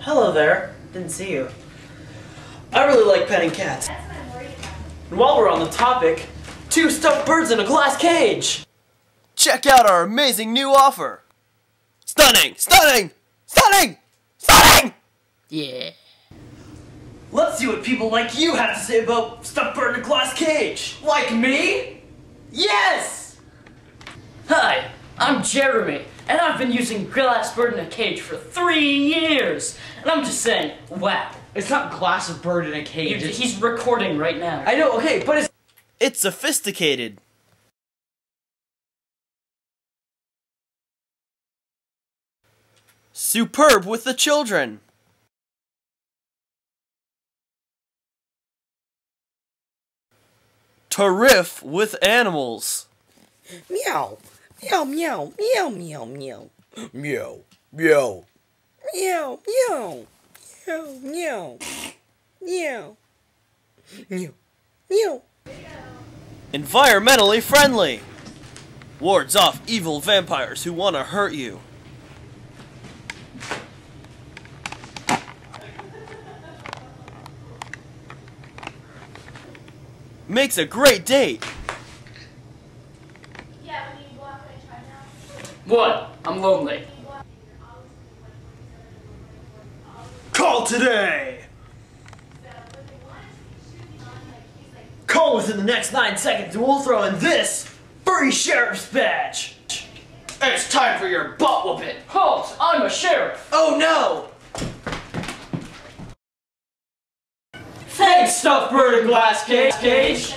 Hello there. Didn't see you. I really like petting cats. And while we're on the topic, 2 stuffed birds in a glass cage! Check out our amazing new offer! Stunning! Stunning! Stunning! Stunning! Yeah. Let's see what people like you have to say about stuffed bird in a glass cage! Like me? Yes! Hi, I'm Jeremy, and I've been using glass bird in a cage for 3 years. And I'm just saying, wow. It's not glass of bird in a cage. He's recording right now. I know, okay, but It's sophisticated. Superb with the children. Terrific with animals. Meow. Meow, meow, meow, meow, meow. Meow, meow. Meow, meow. Meow, meow. Meow. Meow. Meow. Environmentally friendly. Wards off evil vampires who want to hurt you. Makes a great date. What? I'm lonely. call today! Call within the next 9 seconds and we'll throw in this free sheriff's badge! It's time for your butt whooping! Halt! I'm a sheriff! Oh no! Thanks, stuffed bird in glass cage!